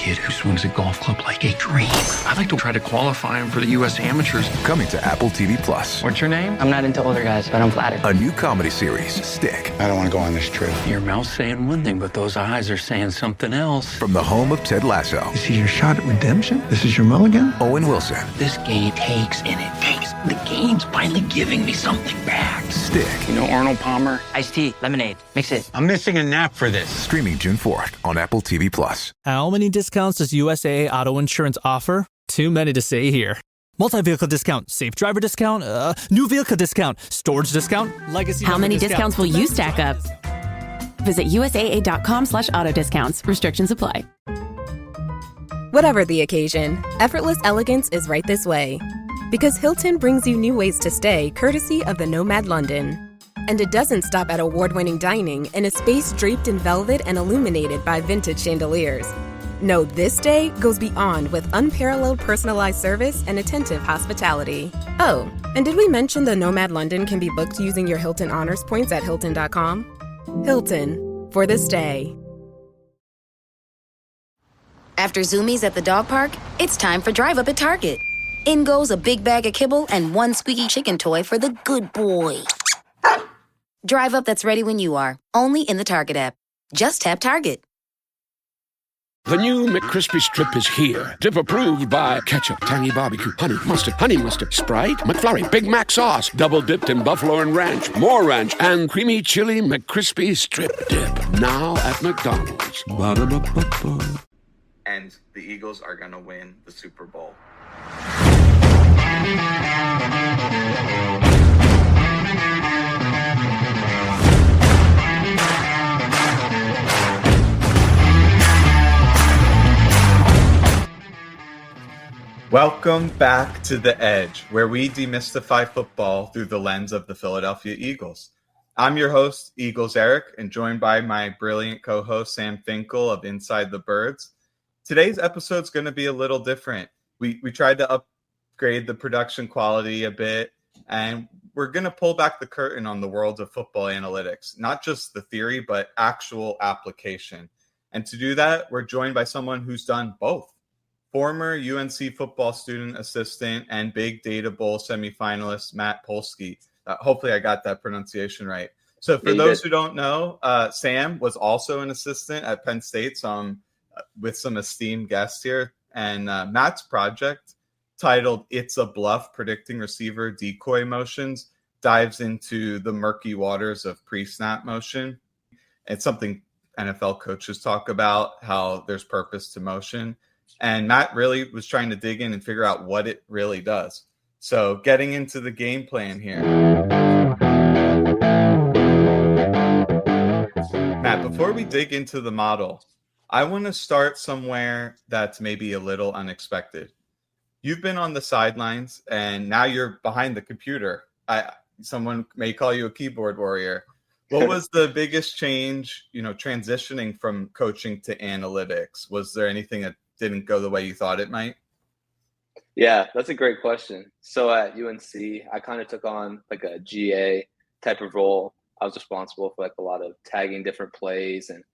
kid who swings a golf club like a dream. I'd like to try to qualify him for the U.S. Amateurs. Coming to Apple TV Plus. What's your name? I'm not into older guys, but I'm flattered. A new comedy series, Stick. I don't want to go on this trip. Your mouth's saying one thing, but those eyes are saying something else. From the home of Ted Lasso. This is your shot at redemption? This is your mulligan? Owen Wilson. This game takes and it takes. The game's finally giving me something back. Stick. You know Arnold Palmer? Iced tea, lemonade, mix it. I'm missing a nap for this. Streaming June 4th on Apple TV Plus. How many discounts does USAA Auto Insurance offer? Too many to say here. Multi-vehicle discount, safe driver discount, new vehicle discount, storage discount, legacy. How many discounts will you stack up? Visit USAA.com/auto discounts. Restrictions apply. Whatever the occasion, effortless elegance is right this way. Because Hilton brings you new ways to stay courtesy of the Nomad London. And it doesn't stop at award-winning dining in a space draped in velvet and illuminated by vintage chandeliers. No, this day goes beyond with unparalleled personalized service and attentive hospitality. Oh, and did we mention the Nomad London can be booked using your Hilton Honors points at Hilton.com? Hilton, for the stay. After Zoomies at the dog park, it's time for Drive Up at Target. In goes a big bag of kibble and one squeaky chicken toy for the good boy. Drive Up that's ready when you are, only in the Target app. Just tap Target. The new McCrispy Strip is here. Dip approved by ketchup, tangy barbecue, honey mustard, Sprite, McFlurry, Big Mac sauce, double dipped in buffalo and ranch, more ranch, and creamy chili McCrispy Strip Dip. Now at McDonald's. Ba-da-ba-ba-ba. And the Eagles are going to win the Super Bowl. Welcome back to The Edge, where we demystify football through the lens of the Philadelphia Eagles. I'm your host, Eagles Eric, and joined by my brilliant co-host, Sam Finkel of Inside the Birds. Today's episode's going to be a little different. We tried to upgrade the production quality a bit, and we're going to pull back the curtain on the world of football analytics, not just the theory, but actual application. And to do that, we're joined by someone who's done both. Former UNC football student assistant and Big Data Bowl semifinalist Matt Polsky. Hopefully I got that pronunciation right. So for those who don't know, Sam was also an assistant at Penn State, with some esteemed guests here. And Matt's project, titled It's a Bluff, Predicting Receiver Decoy Motions, dives into the murky waters of pre-snap motion. It's something NFL coaches talk about, how there's purpose to motion. And Matt really was trying to dig in and figure out what it really does. So getting into the game plan here. Matt, before we dig into the model, I want to start somewhere that's maybe a little unexpected. You've been on the sidelines and now you're behind the computer. Someone may call you a keyboard warrior. What was the biggest change, transitioning from coaching to analytics? Was there anything that didn't go the way you thought it might? Yeah, that's a great question. So at UNC, I kind of took on like a GA type of role. I was responsible for like a lot of tagging different plays and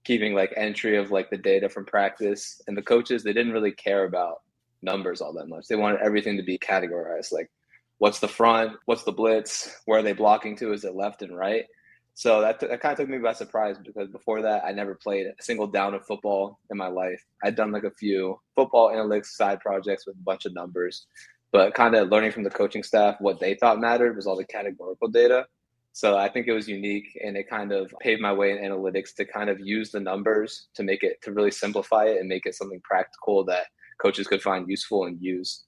keeping like entry of like the data from practice. And the coaches, they didn't really care about numbers all that much. They wanted everything to be categorized. Like what's the front, what's the blitz, where are they blocking to? Is it left and right? So that kind of took me by surprise because before that, I never played a single down of football in my life. I'd done like a few football analytics side projects with a bunch of numbers, but kind of learning from the coaching staff what they thought mattered was all the categorical data. So I think it was unique, and it kind of paved my way in analytics to kind of use the numbers to make it, to really simplify it and make it something practical that coaches could find useful and use.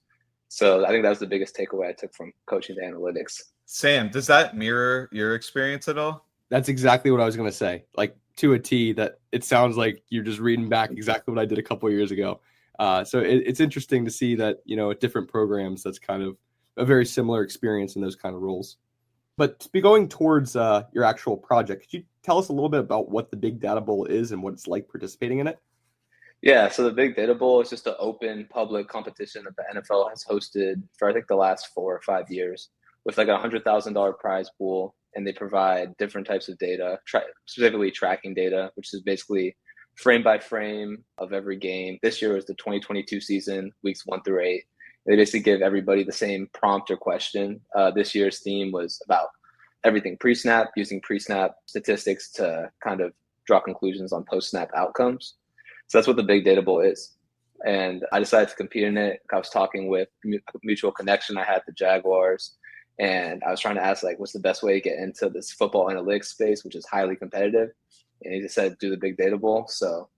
So I think that was the biggest takeaway I took from coaching to analytics. Sam, does that mirror your experience at all? That's exactly what I was going to say. Like to a T, that it sounds like you're just reading back exactly what I did a couple of years ago. So it's interesting to see that, at different programs, that's kind of a very similar experience in those kind of roles. But to be going towards your actual project, could you tell us a little bit about what the Big Data Bowl is and what it's like participating in it? Yeah, so the Big Data Bowl is just an open public competition that the NFL has hosted for, I think, the last 4 or 5 years with like a $100,000 prize pool. And they provide different types of data, specifically tracking data, which is basically frame by frame of every game. This year was the 2022 season, weeks 1 through 8. They basically give everybody the same prompt or question. This year's theme was about everything pre-snap, using pre-snap statistics to kind of draw conclusions on post-snap outcomes. So that's what the Big Data Bowl is. And I decided to compete in it. I was talking with a mutual connection I had at the Jaguars, and I was trying to ask, like, what's the best way to get into this football analytics space, which is highly competitive. And he just said, do the Big Data Bowl. So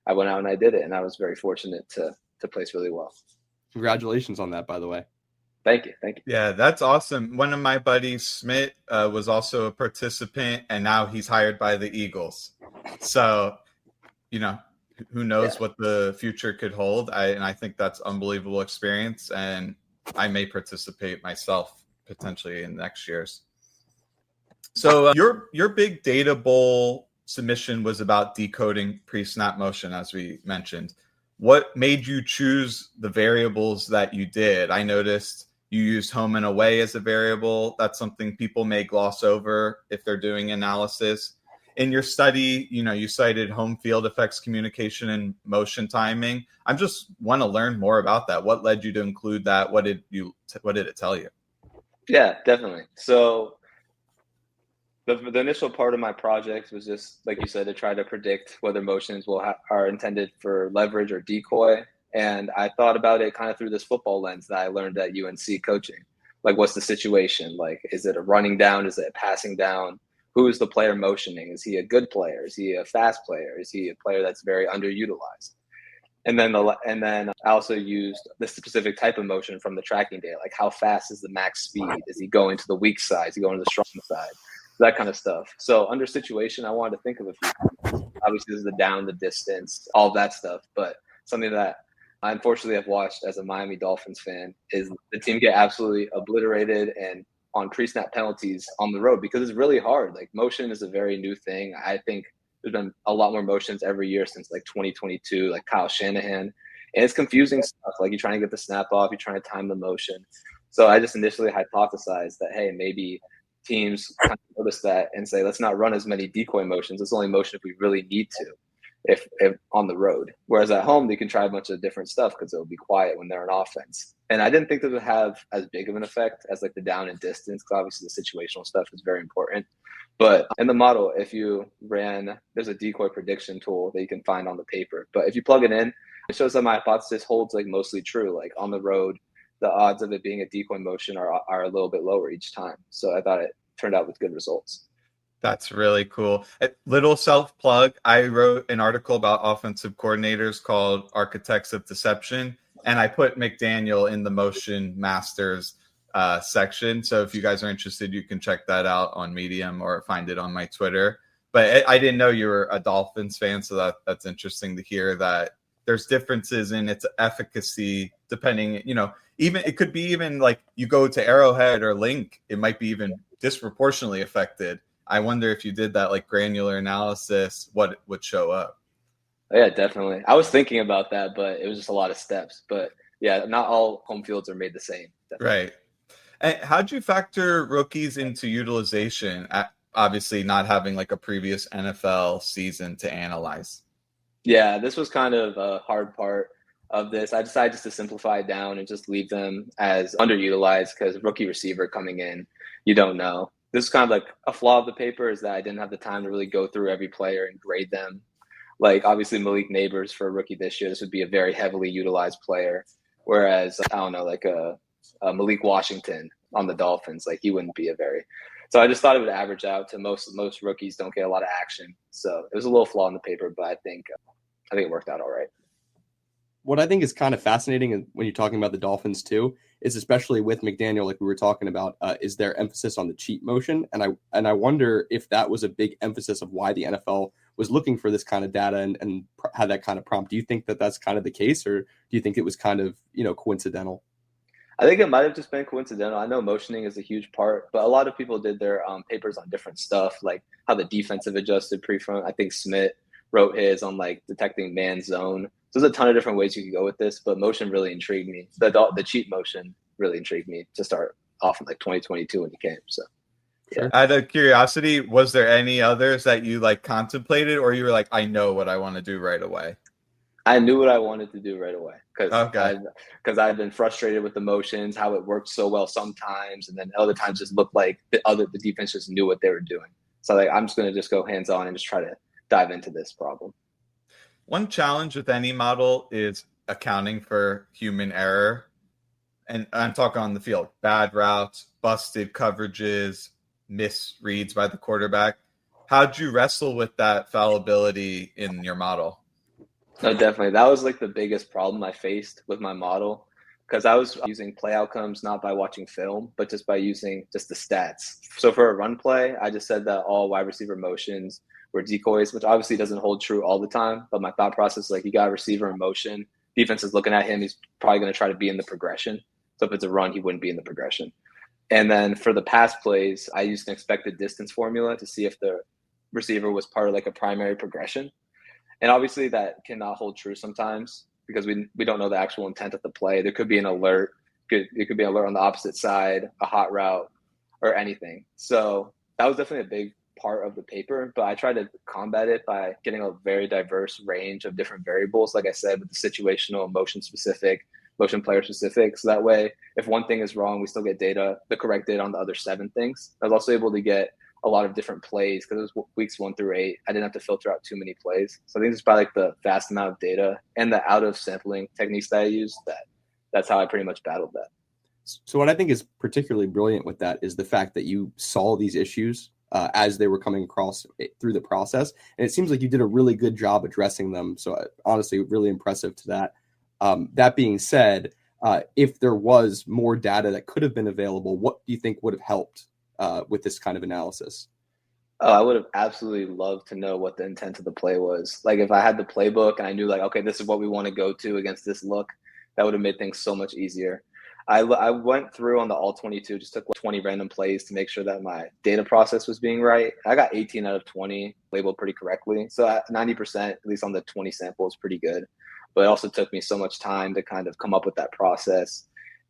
I went out and I did it, and I was very fortunate to place really well. Congratulations on that, by the way. Thank you. Yeah, that's awesome. One of my buddies, Smith, was also a participant, and now he's hired by the Eagles. So, who knows what the future could hold. And I think that's unbelievable experience, and I may participate myself potentially in next year's. So your Big Data Bowl submission was about decoding pre-snap motion, as we mentioned. What made you choose the variables that you did? I noticed you used home and away as a variable. That's something people may gloss over if they're doing analysis. In your study, you cited home field affects communication and motion timing. I just want to learn more about that. What led you to include that? What did it tell you? Yeah, definitely. So the initial part of my project was just, like you said, to try to predict whether motions are intended for leverage or decoy. And I thought about it kind of through this football lens that I learned at UNC coaching. Like, what's the situation? Like, is it a running down? Is it a passing down? Who is the player motioning? Is he a good player? Is he a fast player? Is he a player that's very underutilized? And then I also used the specific type of motion from the tracking data. Like, how fast is the max speed? Is he going to the weak side? Is he going to the strong side? That kind of stuff. So under situation, I wanted to think of a few things. Obviously, this is the down, the distance, all that stuff. But something that I unfortunately have watched as a Miami Dolphins fan is the team get absolutely obliterated and on pre-snap penalties on the road, because it's really hard. Like, motion is a very new thing. I think there's been a lot more motions every year since like 2022, like Kyle Shanahan. And it's confusing stuff. Like, you're trying to get the snap off, you're trying to time the motion. So I just initially hypothesized that, hey, maybe teams kind of notice that and say, let's not run as many decoy motions. Let's only motion if we really need to, if on the road. Whereas at home, they can try a bunch of different stuff because it'll be quiet when they're on offense. And I didn't think that it would have as big of an effect as like the down and distance, because obviously the situational stuff is very important. But in the model, if you ran, there's a decoy prediction tool that you can find on the paper. But if you plug it in, it shows that my hypothesis holds like mostly true. Like, on the road, the odds of it being a decoy motion are a little bit lower each time. So I thought it turned out with good results. That's really cool. A little self plug. I wrote an article about offensive coordinators called Architects of Deception, and I put McDaniel in the Motion Masters section. So if you guys are interested, you can check that out on Medium or find it on my Twitter. But I didn't know you were a Dolphins fan, so that's interesting to hear that there's differences in its efficacy depending, even it could be even like you go to Arrowhead or Link, it might be even disproportionately affected. I wonder if you did that like granular analysis, what would show up. Yeah, definitely. I was thinking about that, but it was just a lot of steps. But yeah, not all home fields are made the same. Definitely. Right. And how'd you factor rookies into utilization? Obviously not having like a previous NFL season to analyze. Yeah, this was kind of a hard part of this. I decided just to simplify it down and just leave them as underutilized, because rookie receiver coming in, you don't know. This is kind of like a flaw of the paper, is that I didn't have the time to really go through every player and grade them. Like, obviously Malik Neighbors for a rookie this year, this would be a very heavily utilized player. Whereas, I don't know, like a Malik Washington on the Dolphins, like he wouldn't be a very. So I just thought it would average out to most rookies don't get a lot of action. So it was a little flaw in the paper, but I think it worked out all right. What I think is kind of fascinating when you're talking about the Dolphins too, is especially with McDaniel, like we were talking about, is their emphasis on the cheat motion. And I wonder if that was a big emphasis of why the NFL was looking for this kind of data and had that kind of prompt. Do you think that that's kind of the case, or do you think it was kind of, coincidental? I think it might have just been coincidental. I know motioning is a huge part, but a lot of people did their papers on different stuff, like how the defensive adjusted pre-front. I think Smith wrote his on like detecting man zone. So there's a ton of different ways you could go with this, but motion really intrigued me. The cheat motion really intrigued me to start off in like 2022 when he came. So Yeah. Out of curiosity, was there any others that you like contemplated, or you were like, I know what I want to do right away? I knew what I wanted to do right away because Okay. I've been frustrated with the motions, how it worked so well sometimes, and then other times just looked like the defense just knew what they were doing. So like I'm just going to just go hands on and just try to dive into this problem. One challenge with any model is accounting for human error. And I'm talking on the field, bad routes, busted coverages, misreads by the quarterback. How'd you wrestle with that fallibility in your model? No, definitely. That was like the biggest problem I faced with my model because I was using play outcomes not by watching film, but just by using just the stats. So for a run play, I just said that all wide receiver motions were decoys, which obviously doesn't hold true all the time. But my thought process is like, you got a receiver in motion, defense is looking at him, he's probably going to try to be in the progression. So if it's a run, he wouldn't be in the progression. And then for the pass plays, I used an expected distance formula to see if the receiver was part of like a primary progression. And obviously that cannot hold true sometimes because we don't know the actual intent of the play. There could be an alert. It could be an alert on the opposite side, a hot route, or anything. So that was definitely a big part of the paper, but I tried to combat it by getting a very diverse range of different variables, like I said, with the situational, motion specific, motion player specific. So that way, if one thing is wrong, we still get data, the correct data on the other 7 things. I was also able to get a lot of different plays because it was weeks 1 through 8. I didn't have to filter out too many plays. So I think it's by like the vast amount of data and the out of sampling techniques that I used that's how I pretty much battled that. So what I think is particularly brilliant with that is the fact that you saw these issues as they were coming across through the process. And it seems like you did a really good job addressing them. So honestly, really impressive to that. That being said, if there was more data that could have been available, what do you think would have helped with this kind of analysis? Oh, I would have absolutely loved to know what the intent of the play was. Like if I had the playbook and I knew like, okay, this is what we want to go to against this look, that would have made things so much easier. I went through on the all 22, just took 20 random plays to make sure that my data process was being right. I got 18 out of 20 labeled pretty correctly. So at 90%, at least on the 20 sample, is pretty good. But it also took me so much time to kind of come up with that process.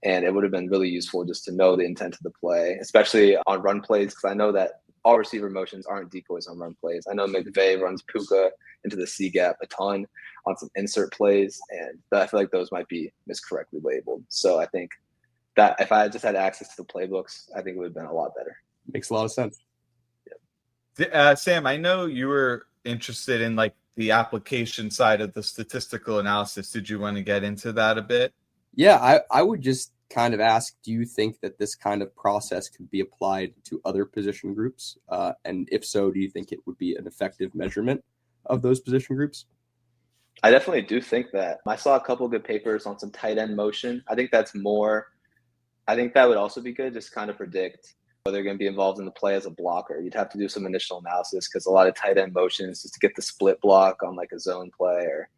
And it would have been really useful just to know the intent of the play, especially on run plays, because I know that all receiver motions aren't decoys on run plays. I know McVay runs Puka into the C gap a ton on some insert plays, and I feel like those might be miscorrectly labeled. So I think that if I had just had access to the playbooks, I think it would have been a lot better. Makes a lot of sense. Yeah. Sam, I know you were interested in like the application side of the statistical analysis. Did you want to get into that a bit? Yeah, I would just kind of ask, do you think that this kind of process could be applied to other position groups? And if so, do you think it would be an effective measurement of those position groups? I definitely do think that. I saw a couple of good papers on some tight end motion. I think that would also be good, just kind of predict whether they're going to be involved in the play as a blocker. You'd have to do some initial analysis because a lot of tight end motions just to get the split block on like a zone play, or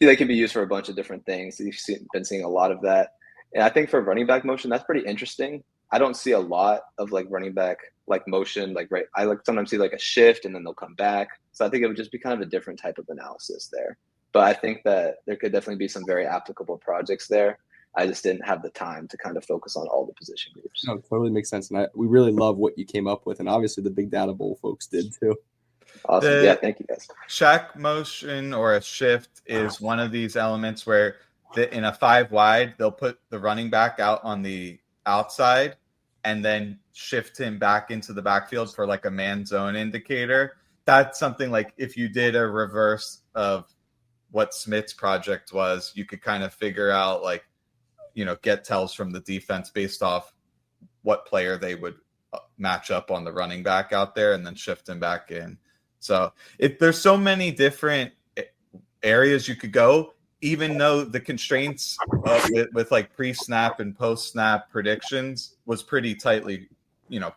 they can be used for a bunch of different things. You've been seeing a lot of that. And I think for running back motion, that's pretty interesting. I don't see a lot of like running back like motion, like right. I like sometimes see like a shift and then they'll come back. So I think it would just be kind of a different type of analysis there. But I think that there could definitely be some very applicable projects there. I just didn't have the time to kind of focus on all the position groups. No, it totally makes sense. And we really love what you came up with. And obviously the Big Data Bowl folks did too. Awesome. Yeah, thank you guys. Shack motion or a shift is one of these elements where in a 5 wide, they'll put the running back out on the outside and then shift him back into the backfield for like a man zone indicator. That's something like if you did a reverse of what Smith's project was, you could kind of figure out like, get tells from the defense based off what player they would match up on the running back out there and then shift him back in. So there's so many different areas you could go, even though the constraints with like pre-snap and post-snap predictions was pretty tightly,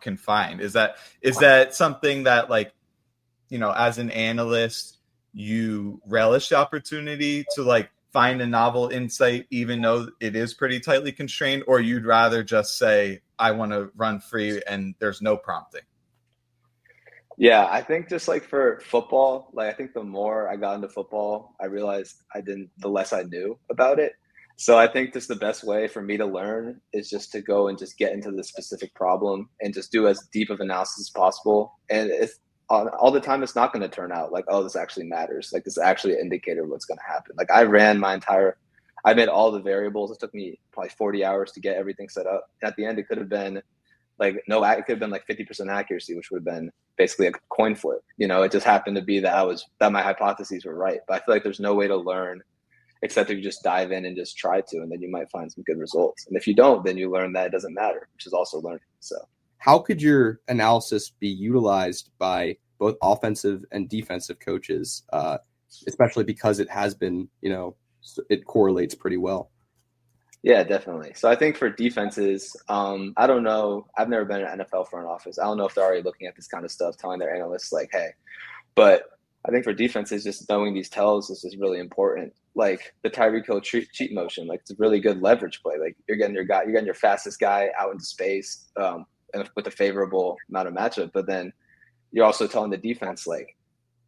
confined. Is that something that like, as an analyst, you relish the opportunity to like find a novel insight, even though it is pretty tightly constrained, or you'd rather just say, I want to run free and there's no prompting? Yeah, I think just like for football, like I think the more I got into football, I realized the less I knew about it. So I think just the best way for me to learn is just to go and just get into the specific problem and just do as deep of analysis as possible. And it's all the time, it's not going to turn out like, oh, this actually matters. Like, this is actually an indicator of what's going to happen. Like, I made all the variables. It took me probably 40 hours to get everything set up. And at the end, it could have been like, it could have been like 50% accuracy, which would have been basically a coin flip. It just happened to be that my hypotheses were right. But I feel like there's no way to learn except if you just dive in and just try to, and then you might find some good results. And if you don't, then you learn that it doesn't matter, which is also learning. So how could your analysis be utilized by both offensive and defensive coaches, especially because it has been, it correlates pretty well? Yeah, definitely. So I think for defenses, I don't know. I've never been in an NFL front office. I don't know if they're already looking at this kind of stuff, telling their analysts like, hey, but I think for defenses, just knowing these tells is just really important. Like the Tyreek Hill cheat motion, like it's a really good leverage play. Like you're getting your fastest guy out into space and with a favorable amount of matchup. But then you're also telling the defense like,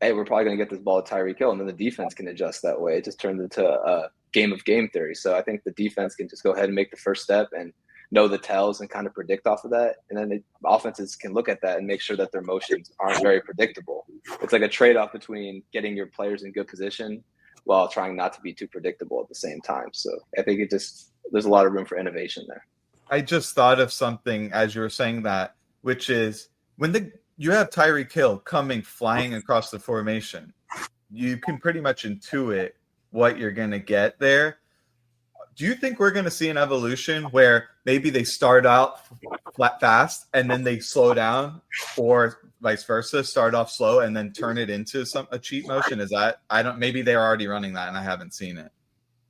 hey, we're probably going to get this ball to Tyreek Hill, and then the defense can adjust that way. It just turns into a game of game theory. So I think the defense can just go ahead and make the first step and know the tells and kind of predict off of that. And then the offenses can look at that and make sure that their motions aren't very predictable. It's like a trade-off between getting your players in good position while trying not to be too predictable at the same time. So I think there's a lot of room for innovation there. I just thought of something as you were saying that, which is when you have Tyreek Hill coming flying across the formation, you can pretty much intuit what you're going to get there. Do you think we're going to see an evolution where maybe they start out fast and then they slow down, or vice versa, start off slow and then turn it into a cheat motion? Maybe they're already running that and I haven't seen it.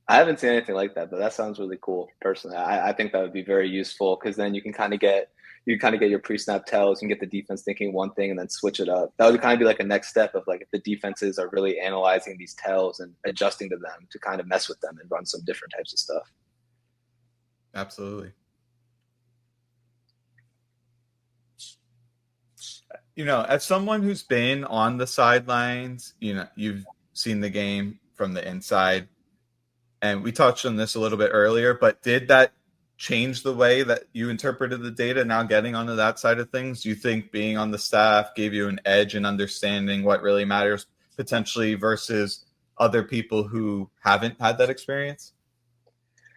I haven't seen anything like that, but that sounds really cool. Personally, I think that would be very useful because then you can kind of get your pre-snap tells and get the defense thinking one thing and then switch it up. That would kind of be like a next step of like if the defenses are really analyzing these tells and adjusting to them to kind of mess with them and run some different types of stuff. Absolutely. As someone who's been on the sidelines, you've seen the game from the inside, and we touched on this a little bit earlier, but did that change the way that you interpreted the data now getting onto that side of things? Do you think being on the staff gave you an edge in understanding what really matters potentially versus other people who haven't had that experience?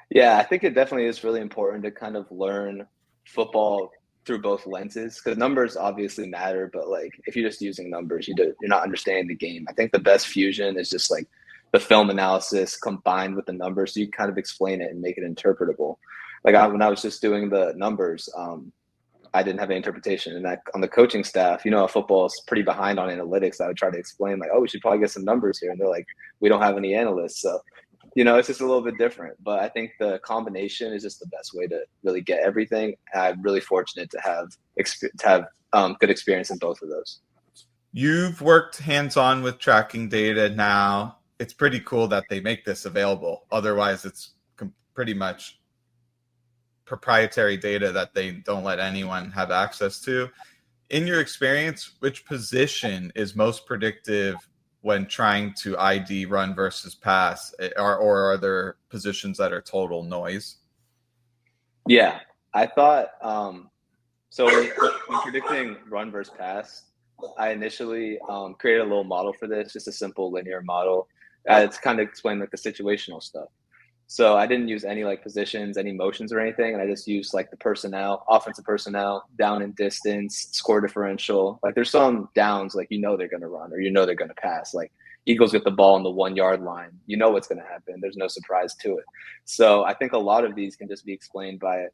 Yeah, I think it definitely is really important to kind of learn football through both lenses because numbers obviously matter, but like if you're just using numbers, you're not understanding the game. I think the best fusion is just like the film analysis combined with the numbers so you kind of explain it and make it interpretable. Like when I was just doing the numbers, I didn't have any interpretation. And that on the coaching staff, football is pretty behind on analytics. I would try to explain like, oh, we should probably get some numbers here. And they're like, we don't have any analysts. So, it's just a little bit different. But I think the combination is just the best way to really get everything. And I'm really fortunate to have good experience in both of those. You've worked hands-on with tracking data now. It's pretty cool that they make this available. Otherwise, it's pretty much proprietary data that they don't let anyone have access to. In your experience, which position is most predictive when trying to ID run versus pass, or are there positions that are total noise? Yeah, I thought so when predicting run versus pass, I initially created a little model for this, just a simple linear model. It's kind of explain like the situational stuff. So I didn't use any like positions, any motions or anything. And I just used like the personnel, offensive personnel, down and distance, score differential. Like there's some downs, like, they're going to run or, they're going to pass. Like Eagles get the ball on the 1 yard line. What's going to happen. There's no surprise to it. So I think a lot of these can just be explained by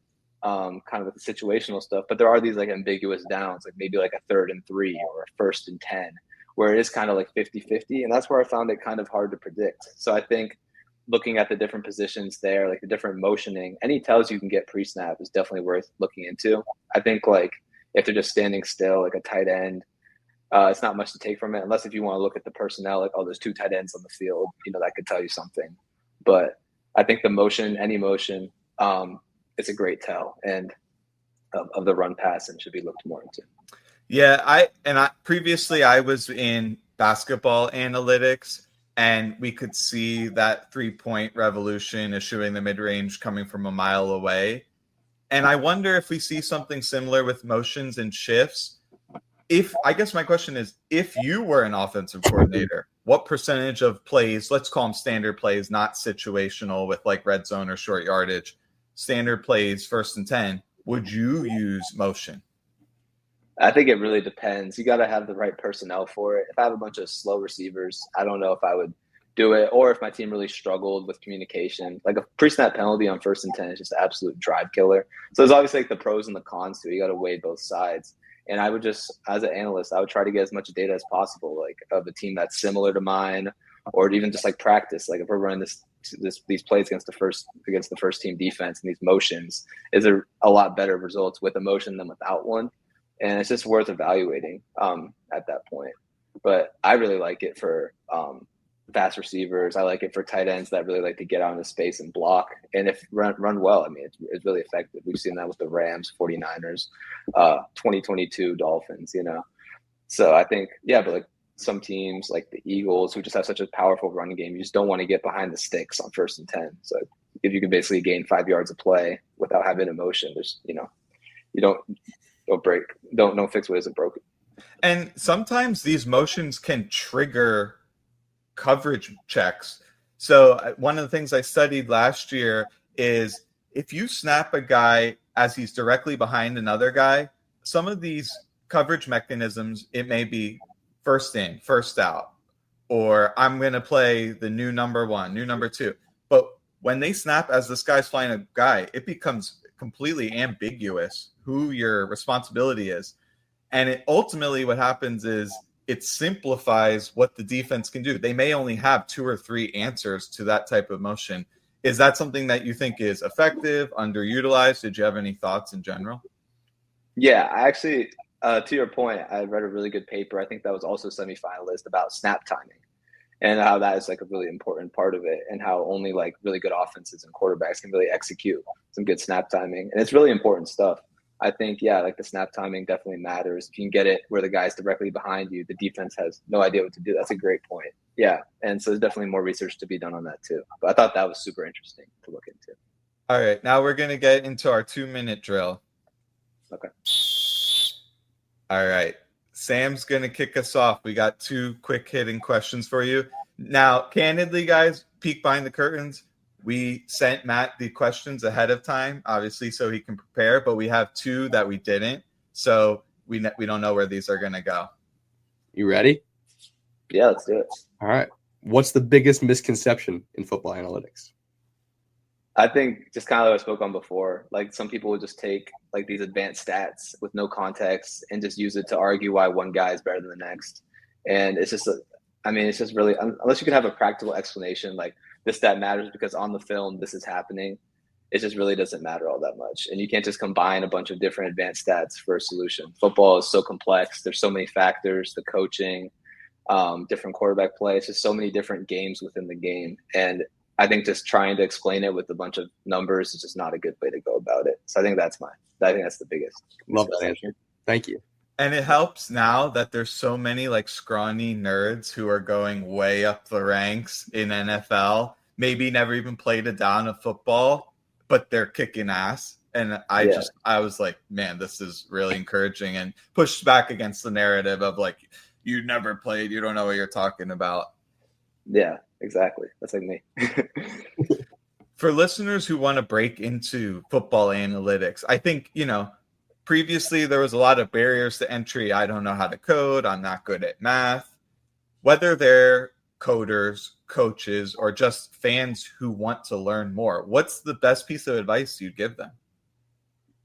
kind of with the situational stuff. But there are these like ambiguous downs, like maybe like a 3rd and 3 or a 1st and 10, where it is kind of like 50-50. And that's where I found it kind of hard to predict. So I think looking at the different positions there, like the different motioning, any tells you can get pre-snap is definitely worth looking into. I think like if they're just standing still, like a tight end, it's not much to take from it, unless if you want to look at the personnel, like, oh, there's 2 tight ends on the field, that could tell you something. But I think the motion, any motion, it's a great tell and of the run pass and should be looked more into. Yeah, I previously I was in basketball analytics. and we could see that 3-point revolution issuing the mid-range coming from a mile away. And I wonder if we see something similar with motions and shifts. I guess my question is, if you were an offensive coordinator, what percentage of plays, let's call them standard plays, not situational with like red zone or short yardage, standard plays, 1st and 10, would you use motion? I think it really depends. You got to have the right personnel for it. If I have a bunch of slow receivers, I don't know if I would do it, or if my team really struggled with communication. Like a pre-snap penalty on 1st and 10 is just an absolute drive killer. So there's obviously like the pros and the cons to it. You got to weigh both sides. And I would just, as an analyst, I would try to get as much data as possible, like of a team that's similar to mine, or even just like practice. Like if we're running these plays against the first team defense and these motions, is there a lot better results with a motion than without one? And it's just worth evaluating at that point. But I really like it for fast receivers. I like it for tight ends that really like to get out into space and block. And if run well, I mean, it's really effective. We've seen that with the Rams, 49ers, 2022 Dolphins, you know. So I think, yeah, but like some teams like the Eagles who just have such a powerful running game, you just don't want to get behind the sticks on 1st and 10. So if you can basically gain 5 yards of play without having emotion, there's, you know, you don't fix what isn't broken. And sometimes these motions can trigger coverage checks. So one of the things I studied last year is if you snap a guy as he's directly behind another guy, some of these coverage mechanisms, it may be first in, first out, or I'm going to play the new number 1, new number 2. But when they snap as this guy's flying a guy, it becomes completely ambiguous who your responsibility is. And it ultimately what happens is it simplifies what the defense can do. They may only have 2 or 3 answers to that type of motion. Is that something that you think is effective, underutilized? Did you have any thoughts in general? Yeah, I actually, to your point, I read a really good paper. I think that was also Semifinalist about snap timing and how that is like a really important part of it, and how only like really good offenses and quarterbacks can really execute some good snap timing. And it's really important stuff. I think, yeah, like the snap timing definitely matters. If you can get it where the guy's directly behind you, the defense has no idea what to do. That's a great point. Yeah. And so there's definitely more research to be done on that too. But I thought that was super interesting to look into. All right. Now we're going to get into our 2-minute drill. Okay. All right. Sam's going to kick us off. We got 2 quick hitting questions for you. Now, candidly, guys, peek behind the curtains. We sent Matt the questions ahead of time, obviously, so he can prepare, but we have 2 that we didn't. So we don't know where these are going to go. You ready? Yeah, let's do it. All right. What's the biggest misconception in football analytics? I think just kind of like I spoke on before, like some people would just take like these advanced stats with no context and just use it to argue why one guy is better than the next. And it's just, it's just really, unless you can have a practical explanation, like this stat matters because on the film, this is happening. It just really doesn't matter all that much. And you can't just combine a bunch of different advanced stats for a solution. Football is so complex. There's so many factors, the coaching, different quarterback play. It's just so many different games within the game. And I think just trying to explain it with a bunch of numbers is just not a good way to go about it. So I think that's the biggest. Love that answer. Thank you. And it helps now that there's so many like scrawny nerds who are going way up the ranks in NFL, maybe never even played a down of football, but they're kicking ass. And I was like, man, this is really encouraging and pushed back against the narrative of like, you never played, you don't know what you're talking about. Yeah, exactly. That's like me. For listeners who want to break into football analytics, I think, previously there was a lot of barriers to entry. I don't know how to code. I'm not good at math. Whether they're coders, coaches, or just fans who want to learn more, what's the best piece of advice you'd give them?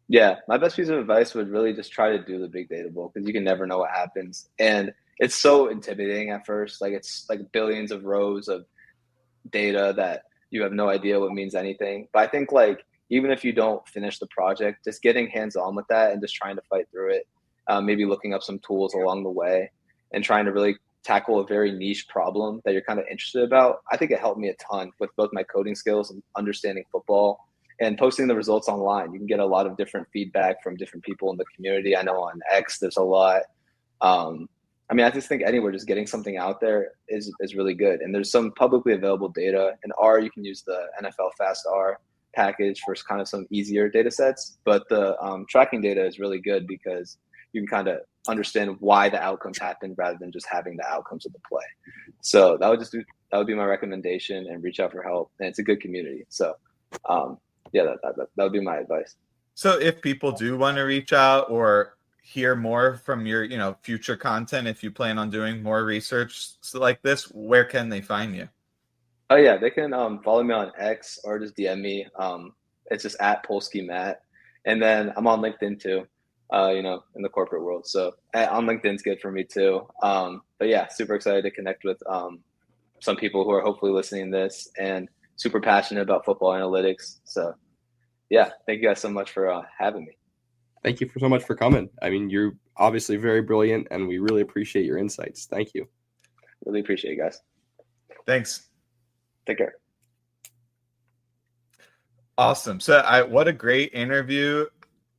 Yeah, my best piece of advice would really just try to do the big data bowl, because you can never know what happens. And it's so intimidating at first. Like it's like billions of rows of data that you have no idea what means anything. But I think like even if you don't finish the project, just getting hands-on with that and just trying to fight through it, maybe looking up some tools along the way and trying to really tackle a very niche problem that you're kind of interested about. I think it helped me a ton with both my coding skills and understanding football and posting the results online. You can get a lot of different feedback from different people in the community. I know on X, there's a lot. I mean, I just think anywhere just getting something out there is really good. And there's some publicly available data. In R, you can use the NFL Fast R package for kind of some easier data sets. But the tracking data is really good because you can kind of understand why the outcomes happened rather than just having the outcomes of the play. So that would be my recommendation, and reach out for help. And it's a good community. So that would be my advice. So if people do want to reach out or hear more from your, future content, if you plan on doing more research like this, where can they find you? Oh yeah, they can follow me on X or just DM me. It's just at Polsky Matt, and then I'm on LinkedIn too. In the corporate world, so on LinkedIn's good for me too. But yeah, super excited to connect with some people who are hopefully listening to this and super passionate about football analytics. So yeah, thank you guys so much for having me. Thank you so much for coming. I mean, you're obviously very brilliant, and we really appreciate your insights. Thank you. Really appreciate you guys. Thanks. Take care. Awesome. So what a great interview.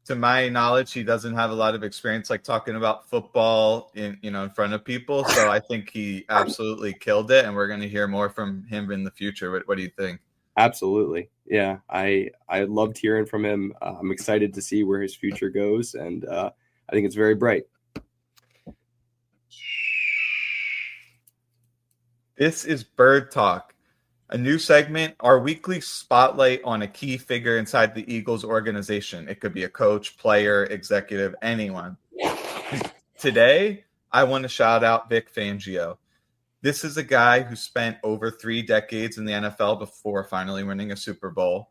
To my knowledge, he doesn't have a lot of experience like talking about football in front of people. So I think he absolutely killed it, and we're going to hear more from him in the future. What do you think? Absolutely. Yeah, I loved hearing from him. I'm excited to see where his future goes, and I think it's very bright. This is Bird Talk, a new segment, our weekly spotlight on a key figure inside the Eagles organization. It could be a coach, player, executive, anyone. Today, I want to shout out Vic Fangio. This is a guy who spent over 3 decades in the NFL before finally winning a Super Bowl.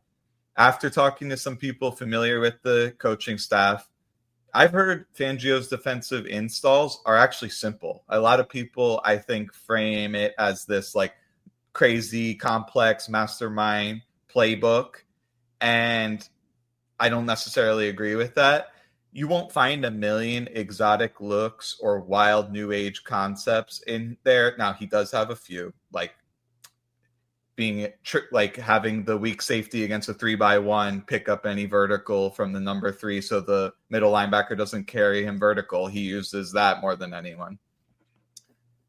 After talking to some people familiar with the coaching staff, I've heard Fangio's defensive installs are actually simple. A lot of people, I think, frame it as this like crazy, complex mastermind playbook, and I don't necessarily agree with that. You won't find a million exotic looks or wild new age concepts in there. Now, he does have a few, like being like having the weak safety against a 3-by-1 pick up any vertical from the number 3 so the middle linebacker doesn't carry him vertical. He uses that more than anyone.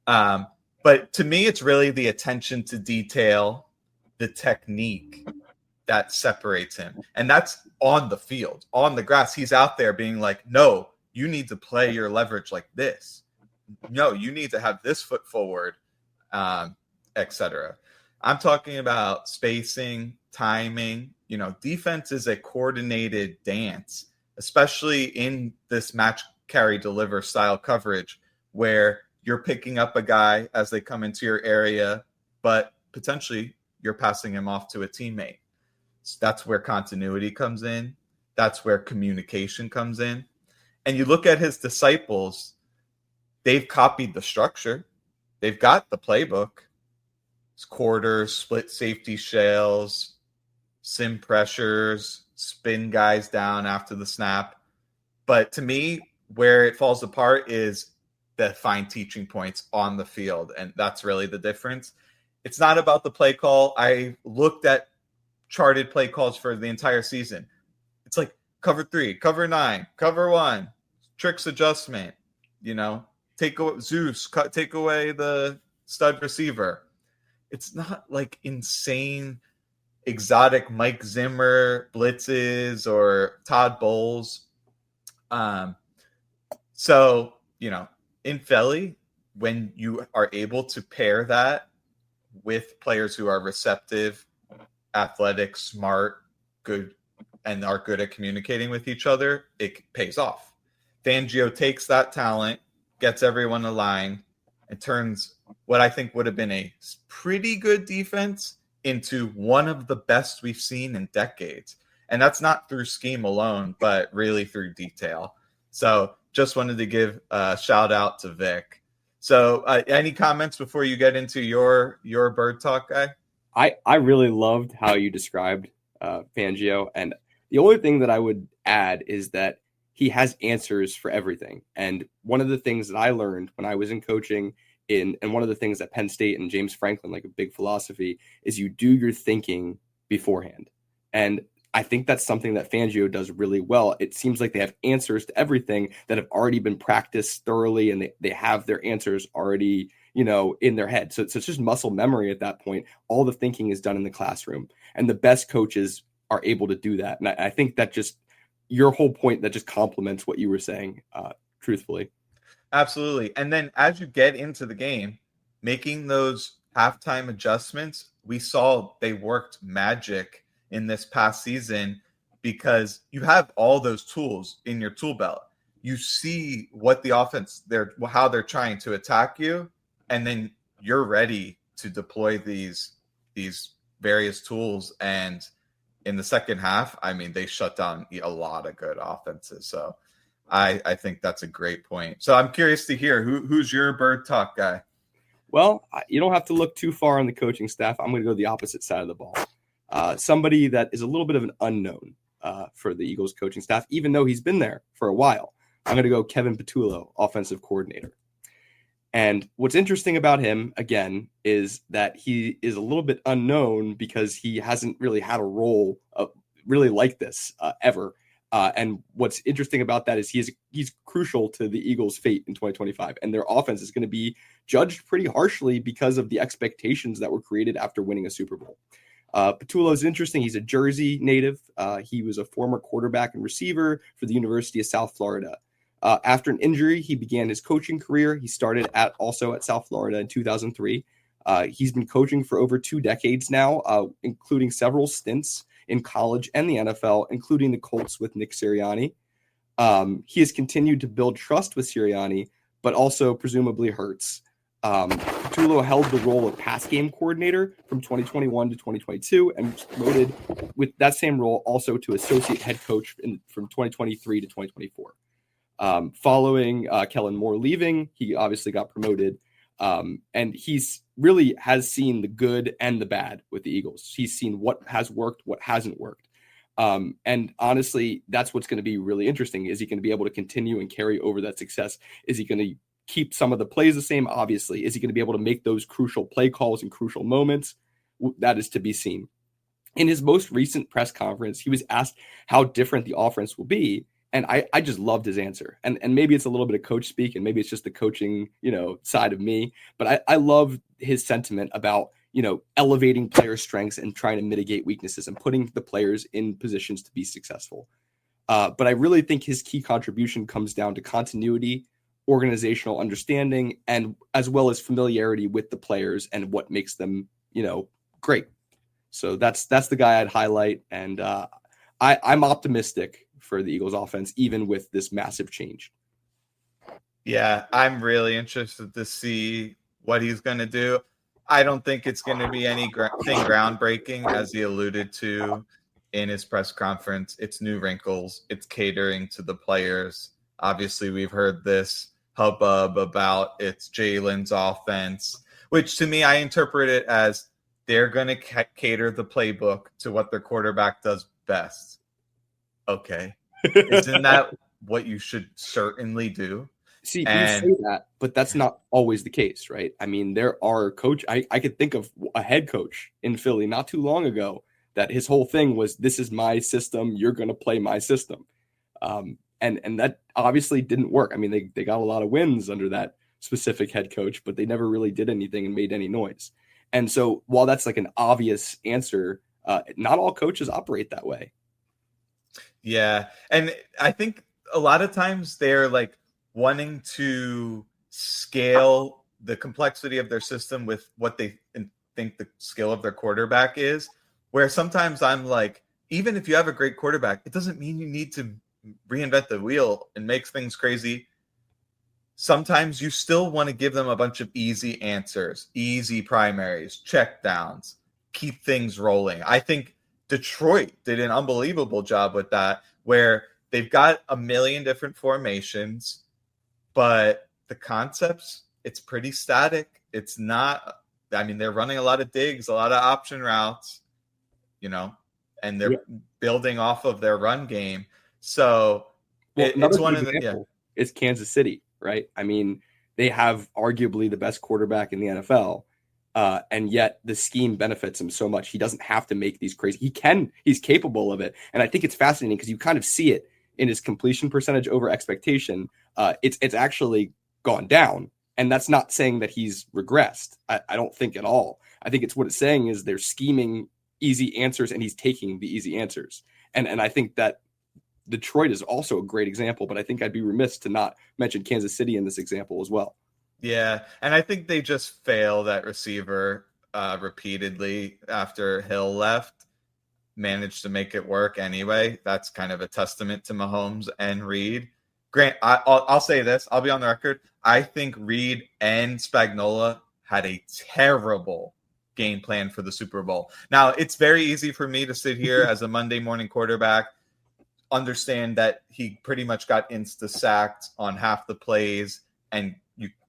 But to me, it's really the attention to detail, the technique that separates him. And that's on the field, on the grass. He's out there being like, no, you need to play your leverage like this. No, you need to have this foot forward, etc. I'm talking about spacing, timing. Defense is a coordinated dance, especially in this match, carry, deliver style coverage where you're picking up a guy as they come into your area, but potentially you're passing him off to a teammate. So that's where continuity comes in. That's where communication comes in. And you look at his disciples, they've copied the structure. They've got the playbook. It's quarters, split safety shells, sim pressures, spin guys down after the snap. But to me, where it falls apart is the fine teaching points on the field. And that's really the difference. It's not about the play call. I looked at charted play calls for the entire season. It's like cover 3, cover 9, cover 1, tricks adjustment, take away Zeus, take away the stud receiver. It's not like insane, exotic Mike Zimmer blitzes or Todd Bowles. So, in Philly, when you are able to pair that with players who are receptive, athletic, smart, good, and are good at communicating with each other, it pays off. Fangio takes that talent, gets everyone aligned, and turns what I think would have been a pretty good defense into one of the best we've seen in decades. And that's not through scheme alone, but really through detail. So just wanted to give a shout out to Vic. So any comments before you get into your bird talk, guy? I really loved how you described Fangio. And the only thing that I would add is that he has answers for everything. And one of the things that I learned when I was in coaching and one of the things that Penn State and James Franklin, like a big philosophy, is you do your thinking beforehand. And I think that's something that Fangio does really well. It seems like they have answers to everything that have already been practiced thoroughly, and they have their answers already, in their head. So it's just muscle memory at that point. All the thinking is done in the classroom, and the best coaches are able to do that. And I think that just your whole point that just complements what you were saying, truthfully. Absolutely. And then as you get into the game, making those halftime adjustments, we saw they worked magic in this past season because you have all those tools in your tool belt. You see what the offense how they're trying to attack you, and then you're ready to deploy these various tools. And in the second half, I mean, they shut down a lot of good offenses. So I think that's a great point. So I'm curious to hear who's your bird talk guy. Well, you don't have to look too far on the coaching staff. I'm going to go the opposite side of the ball. Somebody that is a little bit of an unknown for the Eagles coaching staff, even though he's been there for a while. I'm going to go Kevin Patullo, offensive coordinator. And what's interesting about him, again, is that he is a little bit unknown because he hasn't really had a role really like this ever. And what's interesting about that is he's crucial to the Eagles' fate in 2025. And their offense is going to be judged pretty harshly because of the expectations that were created after winning a Super Bowl. Patullo is interesting. He's a Jersey native. He was a former quarterback and receiver for the University of South Florida. After an injury, he began his coaching career. He started also at South Florida in 2003. He's been coaching for over 2 decades now, including several stints in college and the NFL, including the Colts with Nick Sirianni. He has continued to build trust with Sirianni, but also presumably Hurts. Patullo held the role of pass game coordinator from 2021 to 2022 and was promoted with that same role also to associate head coach from 2023 to 2024. Following Kellen Moore leaving, he obviously got promoted. And he's really has seen the good and the bad with the Eagles. He's seen what has worked, what hasn't worked. And honestly, that's what's going to be really interesting. Is he going to be able to continue and carry over that success? Is he going to keep some of the plays the same? Obviously. Is he going to be able to make those crucial play calls and crucial moments? That is to be seen. In his most recent press conference, he was asked how different the offense will be. And I just loved his answer. And maybe it's a little bit of coach speak, and maybe it's just the coaching, side of me. But I love his sentiment about, elevating player strengths and trying to mitigate weaknesses and putting the players in positions to be successful. But I really think his key contribution comes down to continuity, organizational understanding, and as well as familiarity with the players and what makes them, great. So that's the guy I'd highlight. And I'm optimistic for the Eagles offense, even with this massive change. Yeah, I'm really interested to see what he's going to do. I don't think it's going to be anything groundbreaking, as he alluded to in his press conference. It's new wrinkles. It's catering to the players. Obviously, we've heard this hubbub about it's Jalen's offense, which to me, I interpret it as they're going to cater the playbook to what their quarterback does best. Okay. Isn't that what you should certainly do? See, you say that, but that's not always the case, right? I mean, there are I could think of a head coach in Philly not too long ago that his whole thing was, this is my system, you're going to play my system. And that obviously didn't work. I mean, they got a lot of wins under that specific head coach, but they never really did anything and made any noise. And so while that's like an obvious answer, not all coaches operate that way. Yeah. And I think a lot of times they're like wanting to scale the complexity of their system with what they think the skill of their quarterback is, where sometimes I'm like, even if you have a great quarterback, it doesn't mean you need to reinvent the wheel and make things crazy. Sometimes you still want to give them a bunch of easy answers, easy primaries, check downs, keep things rolling. I think Detroit did an unbelievable job with that, where they've got a million different formations, but the concepts, it's pretty static. It's not, I mean, they're running a lot of digs, a lot of option routes, and they're building off of their run game. So it's one of the, it's Kansas City, right? I mean, they have arguably the best quarterback in the NFL, And yet the scheme benefits him so much. He doesn't have to make these crazy. He's capable of it. And I think it's fascinating because you kind of see it in his completion percentage over expectation. It's actually gone down. And that's not saying that he's regressed. I don't think at all. I think it's what it's saying is they're scheming easy answers and he's taking the easy answers. And I think that Detroit is also a great example, but I think I'd be remiss to not mention Kansas City in this example as well. Yeah, and I think they just failed at receiver repeatedly after Hill left, managed to make it work anyway. That's kind of a testament to Mahomes and Reed. Grant, I'll say this. I'll be on the record. I think Reed and Spagnuolo had a terrible game plan for the Super Bowl. Now, it's very easy for me to sit here as a Monday morning quarterback, understand that he pretty much got insta-sacked on half the plays, and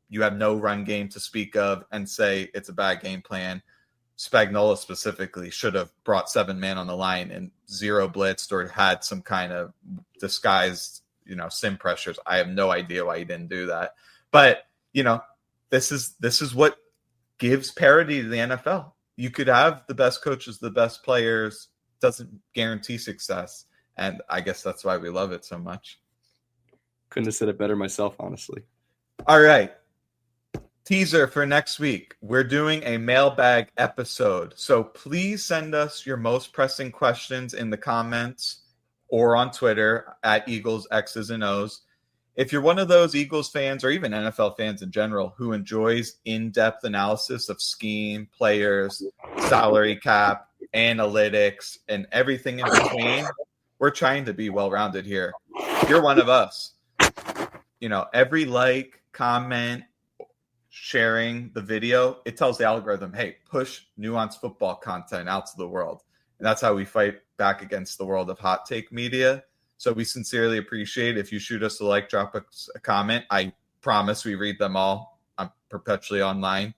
you have no run game to speak of, and say it's a bad game plan. Spagnuolo specifically should have brought 7 men on the line and 0 blitzed or had some kind of disguised, sim pressures. I have no idea why he didn't do that. But, this is what gives parity to the NFL. You could have the best coaches, the best players, doesn't guarantee success. And I guess that's why we love it so much. Couldn't have said it better myself, honestly. All right. Teaser for next week. We're doing a mailbag episode. So please send us your most pressing questions in the comments or on Twitter at Eagles X's and O's. If you're one of those Eagles fans or even NFL fans in general who enjoys in-depth analysis of scheme, players, salary cap, analytics, and everything in between, we're trying to be well-rounded here. If you're one of us, every like, comment, sharing the video, it tells the algorithm, hey, push nuanced football content out to the world. And that's how we fight back against the world of hot take media. So we sincerely appreciate if you shoot us a like, drop us a comment. I promise we read them all. I'm perpetually online.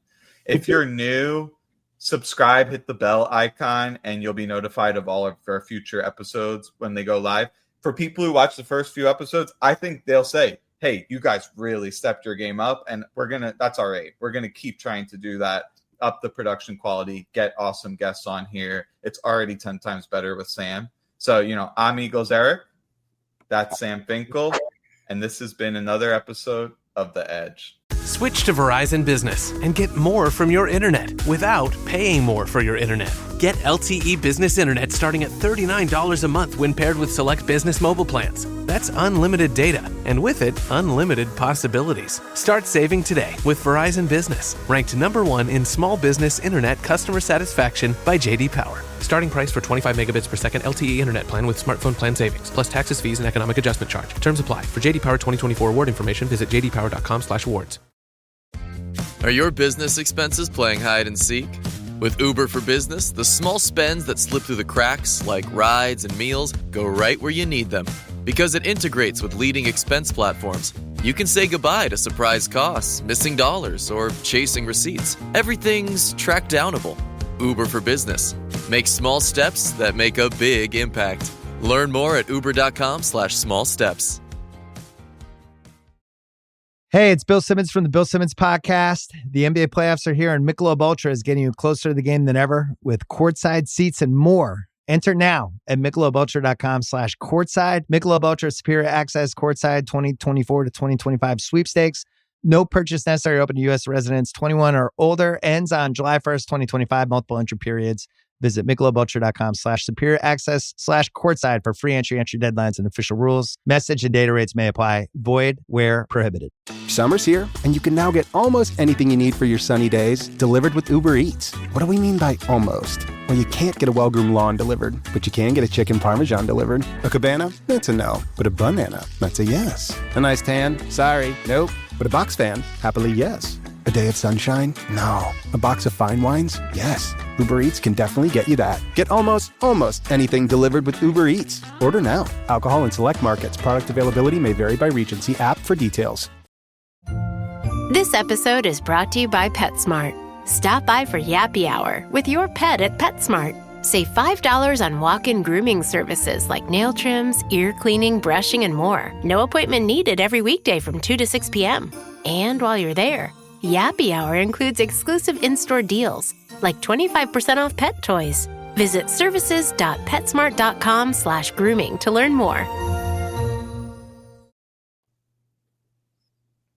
If you're new, subscribe, hit the bell icon, and you'll be notified of all of our future episodes when they go live. For people who watch the first few episodes, I think they'll say, hey, you guys really stepped your game up, and that's all right. We're going to keep trying to do that, up the production quality, get awesome guests on here. It's already 10 times better with Sam. So, I'm Eagles Eric. That's Sam Finkel. And this has been another episode of The Edge. Switch to Verizon Business and get more from your internet without paying more for your internet. Get LTE Business Internet starting at $39 a month when paired with select business mobile plans. That's unlimited data, and with it, unlimited possibilities. Start saving today with Verizon Business, ranked #1 in small business internet customer satisfaction by J.D. Power. Starting price for 25 megabits per second LTE internet plan with smartphone plan savings, plus taxes, fees, and economic adjustment charge. Terms apply. For J.D. Power 2024 award information, visit jdpower.com/awards. Are your business expenses playing hide and seek? With Uber for Business, the small spends that slip through the cracks, like rides and meals, go right where you need them. Because it integrates with leading expense platforms, you can say goodbye to surprise costs, missing dollars, or chasing receipts. Everything's track downable. Uber for Business. Make small steps that make a big impact. Learn more at uber.com/small steps. Hey, it's Bill Simmons from the Bill Simmons Podcast. The NBA playoffs are here, and Michelob Ultra is getting you closer to the game than ever with courtside seats and more. Enter now at MichelobUltra.com/courtside. Michelob Ultra Superior Access Courtside 2024 to 2025 sweepstakes. No purchase necessary. Open to U.S. residents 21 or older. Ends on July 1st, 2025. Multiple entry periods. Visit MichelobUltra.com/superior access/courtside for free entry deadlines and official rules. Message and data rates may apply. Void where prohibited. Summer's here, and you can now get almost anything you need for your sunny days delivered with Uber Eats. What do we mean by almost? Well, you can't get a well-groomed lawn delivered, but you can get a chicken parmesan delivered. A cabana? That's a no. But a banana? That's a yes. A nice tan? Sorry, nope. But a box fan? Happily, yes. A day of sunshine? No. A box of fine wines? Yes. Uber Eats can definitely get you that. Get almost anything delivered with Uber Eats. Order now. Alcohol in select markets. Product availability may vary by region. See app for details. This episode is brought to you by PetSmart. Stop by for Yappy Hour with your pet at PetSmart. Save $5 on walk-in grooming services like nail trims, ear cleaning, brushing, and more. No appointment needed every weekday from 2 to 6 p.m. And while you're there, Yappy Hour includes exclusive in-store deals, like 25% off pet toys. Visit services.petsmart.com/grooming to learn more.